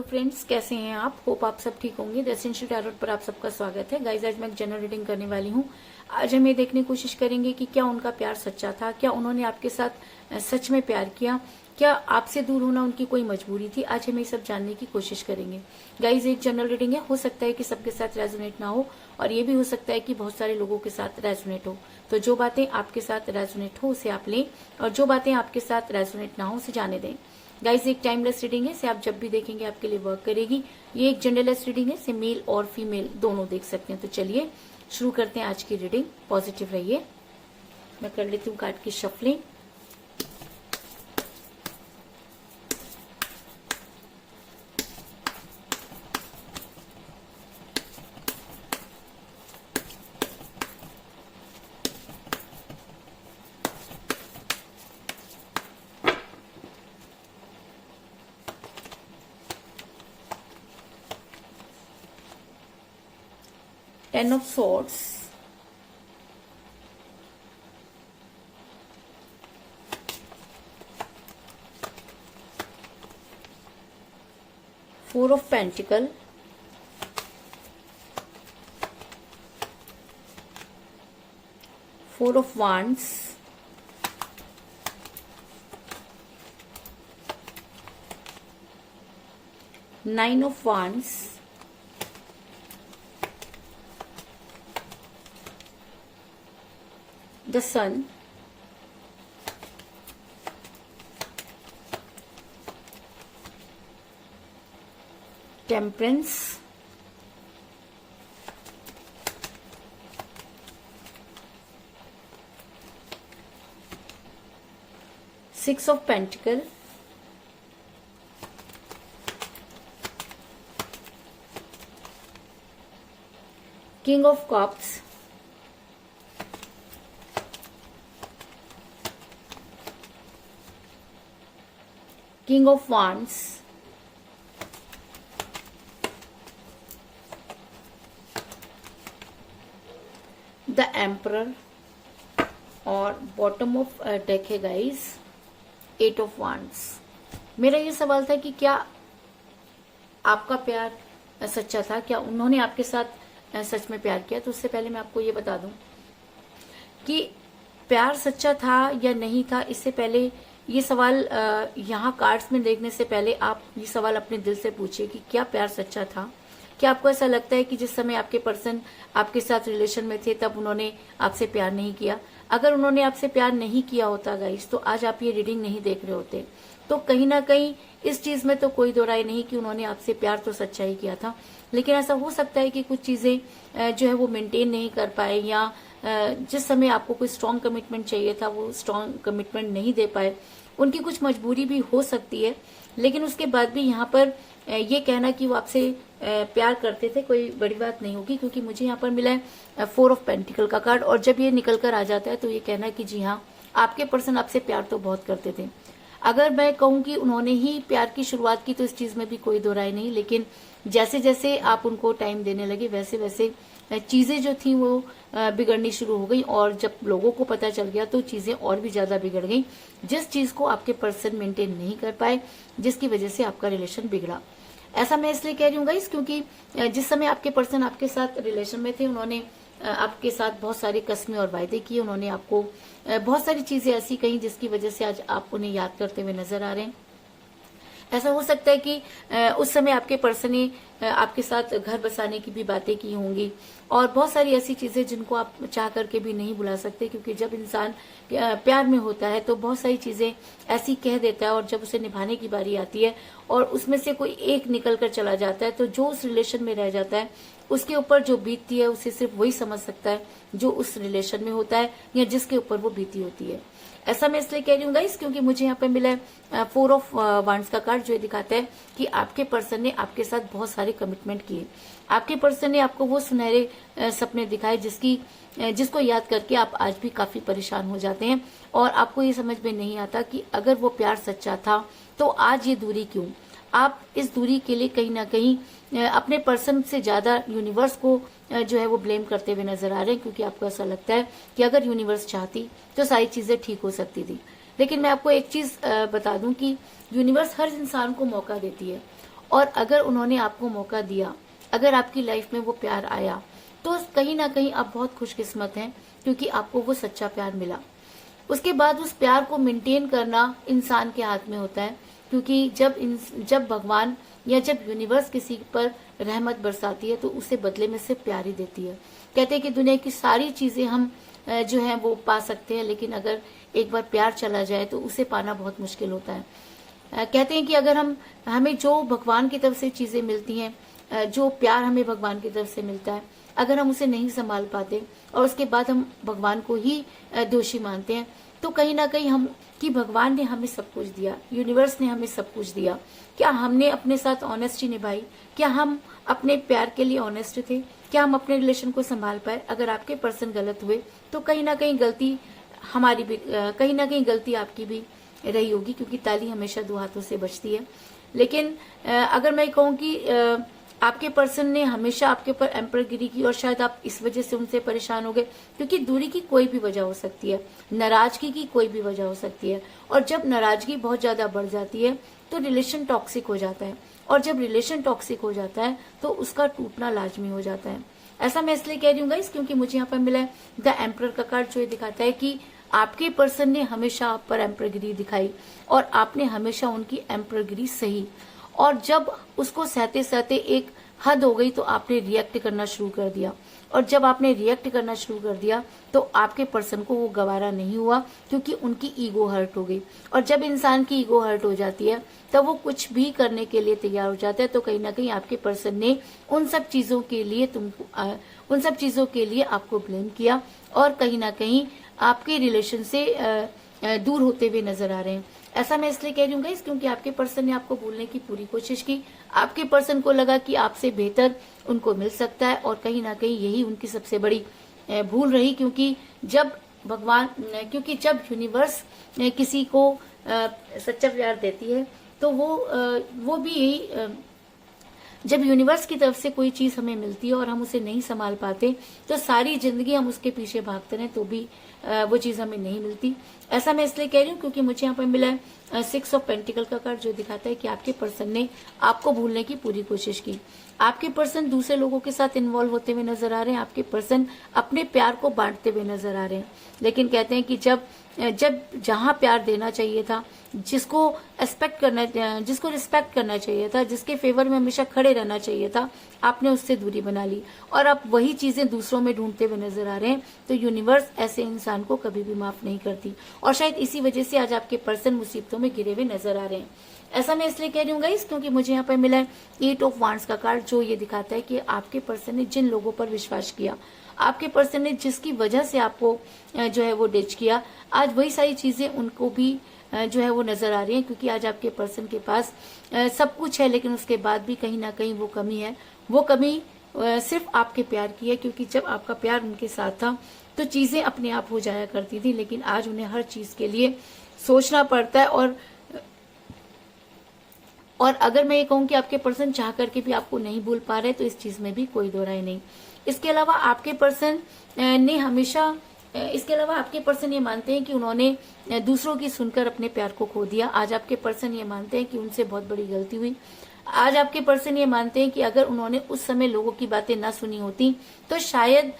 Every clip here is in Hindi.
फ्रेंड्स, कैसे हैं आप? होप आप सब ठीक होंगे। द एसेंशियल टैरोट पर आप सबका स्वागत है। गाइस, आज मैं एक जनरल रीडिंग करने वाली हूँ। आज हम ये देखने की कोशिश करेंगे कि क्या उनका प्यार सच्चा था, क्या उन्होंने आपके साथ सच में प्यार किया, क्या आपसे दूर होना उनकी कोई मजबूरी थी। आज हम ये सब जानने की कोशिश करेंगे। गाइस, एक जनरल रीडिंग है, हो सकता है कि सबके साथ रेजोनेट ना हो और ये भी हो सकता है कि बहुत सारे लोगों के साथ रेजोनेट हो। तो जो बातें आपके साथ रेजोनेट हो उसे आप लें और जो बातें आपके साथ रेजोनेट ना हो उसे जाने दें। गाइस, एक टाइमलेस रीडिंग है, इसे आप जब भी देखेंगे आपके लिए वर्क करेगी। ये एक जेंडरलेस रीडिंग है, इसे मेल और फीमेल दोनों देख सकते हैं। तो चलिए शुरू करते हैं आज की रीडिंग। पॉजिटिव रहिए। मैं कर लेती हूँ कार्ड की shuffling. Ten of Swords, Four of Pentacles, Four of Wands, Nine of Wands, the Sun, Temperance, Six of Pentacles, King of Cups, King of Wands, the Emperor और बॉटम ऑफ डेक है गाइस, एट ऑफ वांड्स। मेरा ये सवाल था कि क्या आपका प्यार सच्चा था, क्या उन्होंने आपके साथ सच में प्यार किया। तो उससे पहले मैं आपको ये बता दूं कि प्यार सच्चा था या नहीं था। इससे पहले ये सवाल यहाँ कार्ड्स में देखने से पहले आप ये सवाल अपने दिल से पूछिए कि क्या प्यार सच्चा था। क्या आपको ऐसा लगता है कि जिस समय आपके पर्सन आपके साथ रिलेशन में थे तब उन्होंने आपसे प्यार नहीं किया? अगर उन्होंने आपसे प्यार नहीं किया होता गाइस तो आज आप ये रीडिंग नहीं देख रहे होते। तो कहीं ना कहीं इस चीज में तो कोई दो राय नहीं कि उन्होंने आपसे प्यार तो सच्चा ही किया था, लेकिन ऐसा हो सकता है कि कुछ चीजें जो है वो मेंटेन नहीं कर पाए या जिस समय आपको कोई स्ट्रांग कमिटमेंट चाहिए था वो स्ट्रांग कमिटमेंट नहीं दे पाए। उनकी कुछ मजबूरी भी हो सकती है, लेकिन उसके बाद भी यहाँ पर ये कहना कि वो आपसे प्यार करते थे कोई बड़ी बात नहीं होगी, क्योंकि मुझे यहाँ पर मिला है फोर ऑफ पेंटिकल का कार्ड और जब ये निकल कर आ जाता है तो ये कहना है कि जी हाँ, आपके पर्सन आपसे प्यार तो बहुत करते थे। अगर मैं कहूँ कि उन्होंने ही प्यार की शुरुआत की तो इस चीज में भी कोई दो राय नहीं, लेकिन जैसे जैसे आप उनको टाइम देने लगे वैसे वैसे चीजें जो थी वो बिगड़नी शुरू हो गई और जब लोगों को पता चल गया तो चीजें और भी ज्यादा बिगड़ गई, जिस चीज को आपके पर्सन मेंटेन नहीं कर पाए, जिसकी वजह से आपका रिलेशन बिगड़ा। ऐसा मैं इसलिए कह रही हूँ गाइस क्योंकि जिस समय आपके पर्सन आपके साथ रिलेशन में थे उन्होंने आपके साथ बहुत सारे कस्में और वायदे किए। उन्होंने आपको बहुत सारी चीजें ऐसी कही जिसकी वजह से आज आप उन्हें याद करते हुए नजर आ रहे हैं। ऐसा हो सकता है कि उस समय आपके पर्सन ने आपके साथ घर बसाने की भी बातें की होंगी और बहुत सारी ऐसी चीजें जिनको आप चाह करके भी नहीं बुला सकते, क्योंकि जब इंसान प्यार में होता है तो बहुत सारी चीजें ऐसी कह देता है और जब उसे निभाने की बारी आती है और उसमें से कोई एक निकल कर चला जाता है तो जो उस रिलेशन में रह जाता है उसके ऊपर जो बीतती है उसे सिर्फ वही समझ सकता है जो उस रिलेशन में होता है या जिसके ऊपर वो बीती होती है। ऐसा मैं इसलिए कह रही हूँ गाइस क्योंकि मुझे यहाँ पे मिला है फोर ऑफ वांड्स का कार्ड, जो ये दिखाता है कि आपके पर्सन ने आपके साथ बहुत सारे कमिटमेंट किए। आपके पर्सन ने आपको वो सुनहरे सपने दिखाए जिसको याद करके आप आज भी काफी परेशान हो जाते हैं और आपको ये समझ में नहीं आता कि अगर वो प्यार सच्चा था तो आज ये दूरी क्यों। आप इस दूरी के लिए कहीं ना कहीं अपने पर्सन से ज्यादा यूनिवर्स को जो है वो ब्लेम करते हुए नजर आ रहे हैं, क्योंकि आपको ऐसा लगता है कि अगर यूनिवर्स चाहती तो सारी चीजें ठीक हो सकती थी। लेकिन मैं आपको एक चीज बता दूं कि यूनिवर्स हर इंसान को मौका देती है और अगर उन्होंने आपको मौका दिया, अगर आपकी लाइफ में वो प्यार आया, तो कहीं ना कहीं आप बहुत खुशकिस्मत हैं, क्योंकि आपको वो सच्चा प्यार मिला। उसके बाद उस प्यार को मेंटेन करना इंसान के हाथ में होता है, क्योंकि जब भगवान या जब यूनिवर्स किसी पर रहमत बरसाती है तो उसे बदले में सिर्फ प्यार ही देती है। कहते हैं कि दुनिया की सारी चीजें हम जो है वो पा सकते हैं, लेकिन अगर एक बार प्यार चला जाए तो उसे पाना बहुत मुश्किल होता है। कहते हैं कि अगर हमें जो भगवान की तरफ से चीजें मिलती हैं, जो प्यार हमें भगवान की तरफ से मिलता है, अगर हम उसे नहीं संभाल पाते और उसके बाद हम भगवान को ही दोषी मानते हैं, तो कहीं ना कहीं हम कि भगवान ने हमें सब कुछ दिया, यूनिवर्स ने हमें सब कुछ दिया, क्या हमने अपने साथ ऑनेस्टी निभाई? क्या हम अपने प्यार के लिए ऑनेस्ट थे? क्या हम अपने रिलेशन को संभाल पाए? अगर आपके पर्सन गलत हुए तो कहीं ना कहीं गलती हमारी भी, कहीं ना कहीं गलती आपकी भी रही होगी, क्योंकि ताली हमेशा दो हाथों से बजती है। लेकिन अगर मैं कहूँ कि आपके पर्सन ने हमेशा आपके ऊपर एम्परगिरी की और शायद आप इस वजह से उनसे परेशान हो गए, क्योंकि दूरी की कोई भी वजह हो सकती है, नाराजगी की कोई भी वजह हो सकती है, और जब नाराजगी बहुत ज्यादा बढ़ जाती है तो रिलेशन टॉक्सिक हो जाता है, और जब रिलेशन टॉक्सिक हो जाता है तो उसका टूटना लाजमी हो जाता है। ऐसा मैं इसलिए कह रही हूँ गाइस, क्योंकि मुझे यहाँ पर मिला है द एम्परर का कार्ड, जो ये दिखाता है कि आपके पर्सन ने हमेशा आप पर एम्परगिरी दिखाई और आपने हमेशा उनकी एम्परगिरी सही, और जब उसको सहते सहते एक हद हो गई तो आपने रिएक्ट करना शुरू कर दिया, और जब आपने रिएक्ट करना शुरू कर दिया तो आपके पर्सन को वो गवारा नहीं हुआ, क्योंकि उनकी ईगो हर्ट हो गई, और जब इंसान की ईगो हर्ट हो जाती है तब वो कुछ भी करने के लिए तैयार हो जाता है। तो कहीं ना कहीं आपके पर्सन ने उन सब चीजों के लिए आपको ब्लेम किया, और कहीं ना कहीं आपके रिलेशन से दूर होते हुए नजर आ रहे हैं। ऐसा मैं इसलिए कह रही हूँ गाइस, क्योंकि आपके पर्सन ने आपको भूलने की पूरी कोशिश की, आपके पर्सन को लगा कि आपसे बेहतर उनको मिल सकता है, और कहीं ना कहीं यही उनकी सबसे बड़ी भूल रही, क्योंकि जब यूनिवर्स किसी को सच्चा प्यार देती है तो वो भी यही, जब यूनिवर्स की तरफ से कोई चीज हमें मिलती है और हम उसे नहीं संभाल पाते तो सारी जिंदगी हम उसके पीछे भागते रहे तो भी वो चीज हमें नहीं मिलती। ऐसा मैं इसलिए कह रही हूँ क्योंकि मुझे यहाँ पर मिला है 6 ऑफ पेंटिकल का कार्ड, जो दिखाता है कि आपके पर्सन ने आपको भूलने की पूरी कोशिश की। आपके पर्सन दूसरे लोगों के साथ इन्वॉल्व होते हुए नजर आ रहे हैं, आपके पर्सन अपने प्यार को बांटते हुए नजर आ रहे हैं, लेकिन कहते हैं कि जब जहां प्यार देना चाहिए था, जिसको रिस्पेक्ट करना चाहिए था, जिसके फेवर में हमेशा खड़े रहना चाहिए था, आपने उससे दूरी बना ली और आप वही चीजें दूसरों में ढूंढते हुए नजर आ रहे हैं। तो यूनिवर्स ऐसे इंसान को कभी भी माफ नहीं करती, और शायद इसी वजह से आज आपके पर्सन मुसीबतों में घिरे हुए नजर आ रहे हैं। ऐसा मैं इसलिए कह रही हूँ गाइस क्योंकि मुझे यहाँ पर मिला है 8 ऑफ वांड्स का कार्ड, जो ये दिखाता है कि आपके पर्सन ने जिन लोगों पर विश्वास किया, आपके पर्सन ने जिसकी वजह से आपको जो है वो डिच किया, आज वही सारी चीजें उनको भी जो है वो नजर आ रही है, क्योंकि आज आपके पर्सन के पास सब कुछ है, लेकिन उसके बाद भी कहीं ना कहीं वो कमी है। वो कमी सिर्फ आपके प्यार की है, क्योंकि जब आपका प्यार उनके साथ था तो चीजें अपने आप हो जाया करती थी, लेकिन आज उन्हें हर चीज के लिए सोचना पड़ता है। और अगर मैं ये कहूँ कि आपके पर्सन चाह करके भी आपको नहीं भूल पा रहे तो इस चीज में भी कोई दो राय नहीं। इसके अलावा आपके पर्सन ये मानते हैं कि उन्होंने दूसरों की सुनकर अपने प्यार को खो दिया। आज आपके पर्सन ये मानते हैं कि उनसे बहुत बड़ी गलती हुई। आज आपके पर्सन ये मानते हैं कि अगर उन्होंने उस समय लोगों की बातें ना सुनी होती तो शायद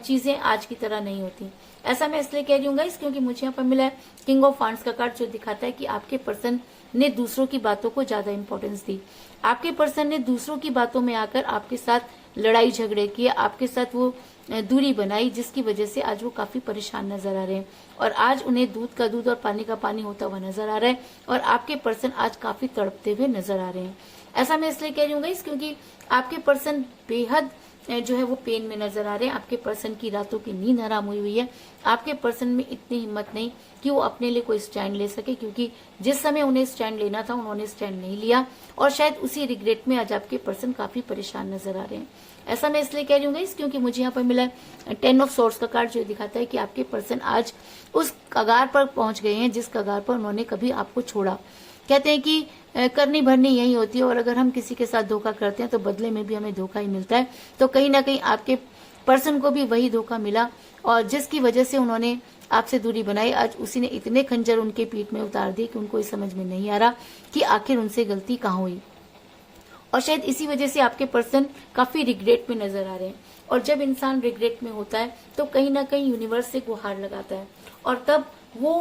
चीजें आज की तरह नहीं होती। ऐसा मैं इसलिए कह रही हूँ गाइस क्योंकि मुझे यहाँ पर मिला है किंग ऑफ वांड्स का कार्ड, जो दिखाता है कि आपके पर्सन ने दूसरों की बातों को ज्यादा इंपॉर्टेंस दी। आपके पर्सन ने दूसरों की बातों में आकर आपके साथ लड़ाई झगड़े किए, आपके साथ वो दूरी बनाई, जिसकी वजह से आज वो काफी परेशान नजर आ रहे हैं और आज उन्हें दूध का दूध और पानी का पानी होता हुआ नजर आ रहा है और आपके पर्सन आज काफी तड़पते हुए नजर आ रहे हैं। ऐसा मैं इसलिए कह रही हूँ गाइस क्योंकि आपके पर्सन बेहद जो है वो पेन में नजर आ रहे हैं। आपके पर्सन की रातों की नींद हराम हुई है। आपके पर्सन में इतनी हिम्मत नहीं कि वो अपने लिए कोई स्टैंड ले सके, क्योंकि जिस समय उन्हें स्टैंड लेना था उन्होंने स्टैंड नहीं लिया और शायद उसी रिग्रेट में आज आपके पर्सन काफी परेशान नजर आ रहे हैं। ऐसा मैं इसलिए कह रही हूँ गाइस क्योंकि मुझे यहाँ पर मिला है 10 ऑफ सोर्ड्स का कार्ड, जो दिखाता है कि आपके पर्सन आज उस कगार पर पहुंच गए हैं जिस कगार पर उन्होंने कभी आपको छोड़ा। कहते हैं कि करनी भरनी यही होती है और अगर हम किसी के साथ धोखा करते हैं तो बदले में भी हमें धोखा ही मिलता है। तो कहीं ना कहीं आपके पर्सन को भी वही धोखा मिला और जिसकी वजह से उन्होंने आपसे दूरी बनाई, आज उसी ने इतने खंजर उनके पीठ में उतार दिए कि उनको इस समझ में नहीं आ रहा कि आखिर उनसे गलती कहाँ हुई। और शायद इसी वजह से आपके पर्सन काफी रिग्रेट में नजर आ रहे हैं। और जब इंसान रिग्रेट में होता है तो कहीं ना कहीं यूनिवर्स से गुहार लगाता है और तब वो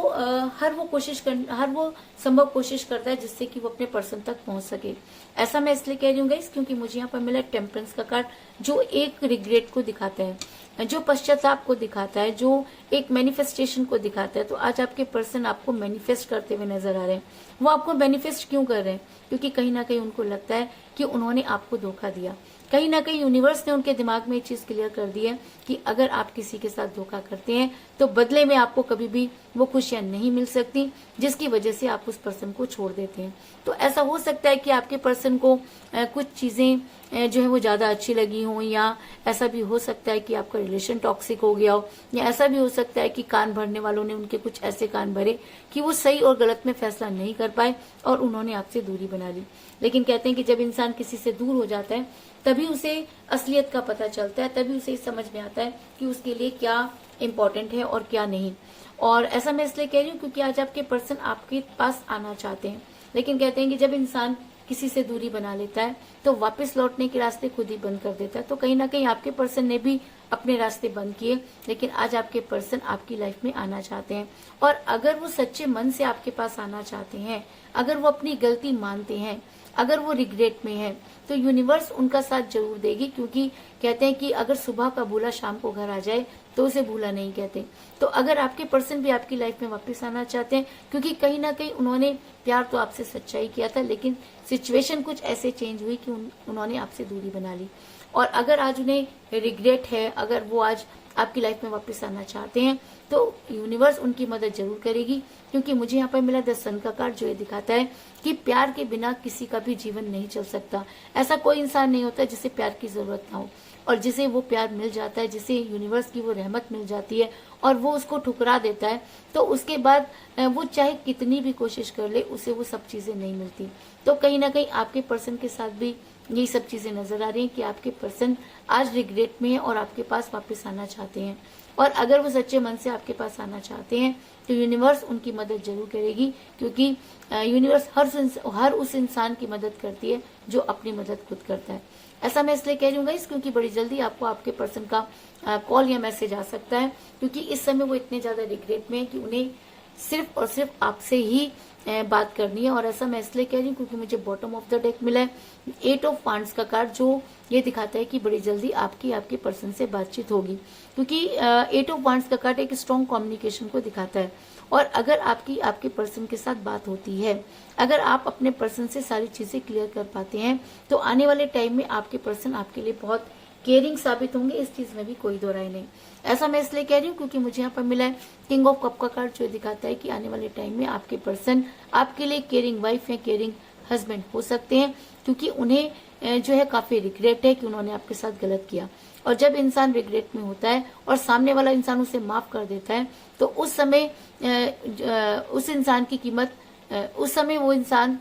हर वो संभव कोशिश करता है जिससे कि वो अपने पर्सन तक पहुंच सके। ऐसा मैं इसलिए कह रही हूँ गाइस क्योंकि मुझे यहाँ पर मिला टेम्परेंस का कार्ड, जो एक रिग्रेट को दिखाता है, जो पश्चाताप को दिखाता है, जो एक मैनिफेस्टेशन को दिखाता है। तो आज आपके पर्सन आपको मैनिफेस्ट करते हुए नजर आ रहे हैं। वो आपको मैनिफेस्ट क्यों कर रहे हैं? क्योंकि कहीं ना कहीं उनको लगता है कि उन्होंने आपको धोखा दिया। कहीं ना कहीं यूनिवर्स ने उनके दिमाग में ये चीज क्लियर कर दी है कि अगर आप किसी के साथ धोखा करते हैं तो बदले में आपको कभी भी वो खुशियां नहीं मिल सकती, जिसकी वजह से आप उस पर्सन को छोड़ देते हैं। तो ऐसा हो सकता है कि आपके पर्सन को कुछ चीजें जो है वो ज्यादा अच्छी लगी हो, या ऐसा भी हो सकता है कि आपका रिलेशन टॉक्सिक हो गया हो, या ऐसा भी हो सकता है कि कान भरने वालों ने उनके कुछ ऐसे कान भरे कि वो सही और गलत में फैसला नहीं कर पाए और उन्होंने आपसे दूरी बना ली। लेकिन कहते हैं कि जब इंसान किसी से दूर हो जाता है तभी उसे असलियत का पता चलता है, तभी उसे समझ में आता है कि उसके लिए क्या इम्पोर्टेंट है और क्या नहीं। और ऐसा मैं इसलिए कह रही हूँ क्योंकि आज आपके पर्सन आपके पास आना चाहते हैं, लेकिन कहते हैं कि जब इंसान किसी से दूरी बना लेता है तो वापस लौटने के रास्ते खुद ही बंद कर देता है। तो कहीं ना कहीं आपके पर्सन ने भी अपने रास्ते बंद किए, लेकिन आज आपके पर्सन आपकी लाइफ में आना चाहते हैं। और अगर वो सच्चे मन से आपके पास आना चाहते हैं, अगर वो अपनी गलती मानते हैं, अगर वो रिग्रेट में है, तो यूनिवर्स उनका साथ जरूर देगी। क्योंकि कहते हैं कि अगर सुबह का भूला शाम को घर आ जाए तो उसे भूला नहीं कहते। तो अगर आपके पर्सन भी आपकी लाइफ में वापस आना चाहते हैं, क्योंकि कहीं ना कहीं उन्होंने प्यार तो आपसे सच्चाई किया था, लेकिन सिचुएशन कुछ ऐसे चेंज हुई कि उन्होंने आपसे दूरी बना ली। और अगर आज उन्हें रिग्रेट है, अगर वो आज आपकी लाइफ में वापस आना चाहते हैं, तो यूनिवर्स उनकी मदद जरूर करेगी। क्योंकि मुझे यहाँ पर मिला द सन का कार्ड, जो ये दिखाता है कि प्यार के बिना किसी का भी जीवन नहीं चल सकता। ऐसा कोई इंसान नहीं होता जिसे प्यार की जरूरत ना हो, और जिसे वो प्यार मिल जाता है, जिसे यूनिवर्स की वो रहमत मिल जाती है और वो उसको ठुकरा देता है, तो उसके बाद वो चाहे कितनी भी कोशिश कर ले, उसे वो सब चीजें नहीं मिलती। तो कहीं ना कहीं आपके पर्सन के साथ भी यही सब चीजें नजर आ रही हैं कि आपके पर्सन आज रिग्रेट में है और आपके पास वापस आना चाहते हैं। और अगर वो सच्चे मन से आपके पास आना चाहते हैं तो यूनिवर्स उनकी मदद जरूर करेगी। क्योंकि यूनिवर्स हर उस इंसान की मदद करती है जो अपनी मदद खुद करता है। ऐसा मैं इसलिए कह रही हूँ गाइस क्योंकि बड़ी जल्दी आपको आपके पर्सन का कॉल या मैसेज आ सकता है। क्योंकि इस समय वो इतने ज्यादा रिग्रेट में है कि उन्हें सिर्फ और सिर्फ आपसे ही बात करनी है। और ऐसा मैं इसलिए कह रही हूँ क्योंकि मुझे बॉटम ऑफ द डेक मिला है 8 ऑफ वांड्स का कार्ड, जो ये दिखाता है कि बड़ी जल्दी आपके पर्सन से बातचीत होगी। क्योंकि 8 ऑफ वांड्स का कार्ड एक स्ट्रॉन्ग कम्युनिकेशन को दिखाता है। और अगर आपके पर्सन के साथ बात होती है, अगर आप अपने पर्सन से सारी चीजें क्लियर कर पाते हैं, तो आने वाले टाइम में आपके पर्सन आपके लिए बहुत केयरिंग साबित होंगे। इस चीज में भी कोई दो राय नहीं। ऐसा मैं इसलिए कह रही हूँ क्योंकि मुझे यहाँ पर मिला है किंग ऑफ कप का कार्ड, जो दिखाता है कि आने वाले टाइम में आपके पर्सन आपके लिए केयरिंग वाइफ या केयरिंग हस्बैंड हो सकते हैं। क्योंकि उन्हें जो है काफी रिग्रेट है कि उन्होंने आपके साथ गलत किया। और जब इंसान रिग्रेट में होता है और सामने वाला इंसान उसे माफ कर देता है, तो उस समय उस इंसान की कीमत, उस समय वो इंसान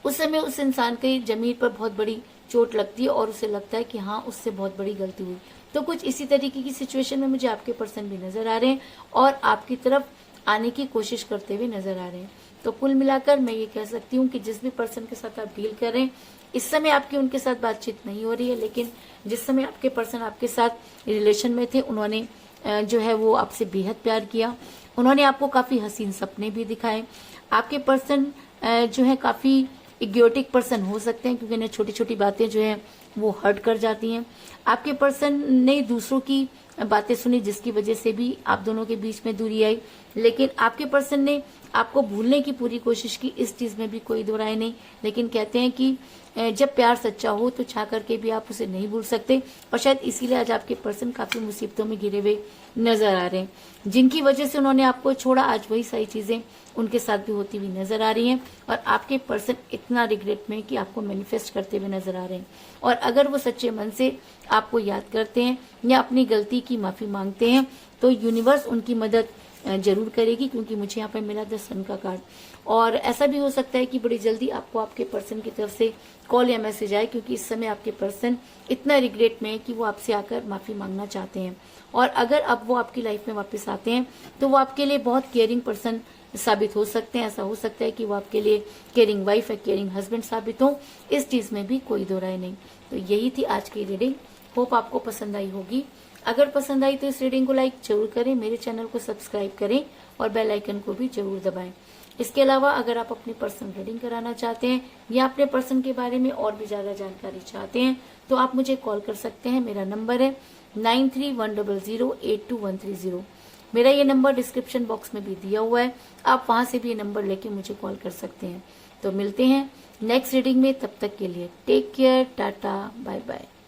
उस समय उस इंसान की जमीन पर बहुत बड़ी चोट लगती है और उसे लगता है कि हाँ, उससे बहुत बड़ी गलती हुई। तो कुछ इसी तरीके की सिचुएशन में मुझे आपके पर्सन भी नजर आ रहे हैं और आपकी तरफ आने की कोशिश करते हुए नजर आ रहे हैं। तो कुल मिलाकर मैं ये कह सकती हूँ कि जिस भी पर्सन के साथ आप डील कर रहे हैं, इस समय आपकी उनके साथ बातचीत नहीं हो रही है, लेकिन जिस समय आपके पर्सन आपके साथ रिलेशन में थे, उन्होंने जो है वो आपसे बेहद प्यार किया। उन्होंने आपको काफी हसीन सपने भी दिखाए। आपके पर्सन जो है काफी इग्योटिक पर्सन हो सकते हैं क्योंकि इन्हें छोटी छोटी बातें जो है वो हर्ट कर जाती हैं। आपके पर्सन ने दूसरों की बातें सुनी जिसकी वजह से भी आप दोनों के बीच में दूरी आई, लेकिन आपके पर्सन ने आपको भूलने की पूरी कोशिश की। इस चीज में भी कोई दो राय नहीं। लेकिन कहते हैं कि जब प्यार सच्चा हो तो चाह करके भी आप उसे नहीं भूल सकते, और शायद इसीलिए आज आपके पर्सन काफी मुसीबतों में घिरे हुए नजर आ रहे हैं। जिनकी वजह से उन्होंने आपको छोड़ा, आज वही सारी चीजें उनके साथ भी होती हुई नजर आ रही हैं। और आपके पर्सन इतना रिग्रेट में कि आपको मैनिफेस्ट करते हुए नजर आ रहे हैं। और अगर वो सच्चे मन से आपको याद करते हैं या अपनी गलती की माफी मांगते हैं, तो यूनिवर्स उनकी मदद जरूर करेगी। क्योंकि मुझे यहाँ पर मिला द सन का कार्ड। और ऐसा भी हो सकता है कि बड़ी जल्दी आपको आपके पर्सन की तरफ से कॉल या मैसेज आए, क्योंकि इस समय आपके पर्सन इतना रिग्रेट में है कि वो आपसे आकर माफी मांगना चाहते हैं। और अगर अब वो आपकी लाइफ में वापस आते हैं तो वो आपके लिए बहुत केयरिंग पर्सन साबित हो सकते हैं। ऐसा हो सकता है कि वो आपके लिए केयरिंग वाइफ है, केयरिंग हस्बैंड साबित हो, इस चीज में भी कोई दो राय नहीं। तो यही थी आज की रीडिंग। होप आपको पसंद आई होगी। अगर पसंद आई तो इस रीडिंग को लाइक जरूर करें, मेरे चैनल को सब्सक्राइब करें और बेल आइकन को भी जरूर दबाएं। इसके अलावा अगर आप अपनी पर्सनल रीडिंग कराना चाहते हैं या अपने पर्सन के बारे में और भी ज्यादा जानकारी चाहते हैं तो आप मुझे कॉल कर सकते हैं। मेरा नंबर है 9310082130। मेरा ये नंबर डिस्क्रिप्शन बॉक्स में भी दिया हुआ है, आप वहां से भी ये नंबर लेके मुझे कॉल कर सकते हैं। तो मिलते हैं नेक्स्ट रीडिंग में, तब तक के लिए take care, tata, bye bye.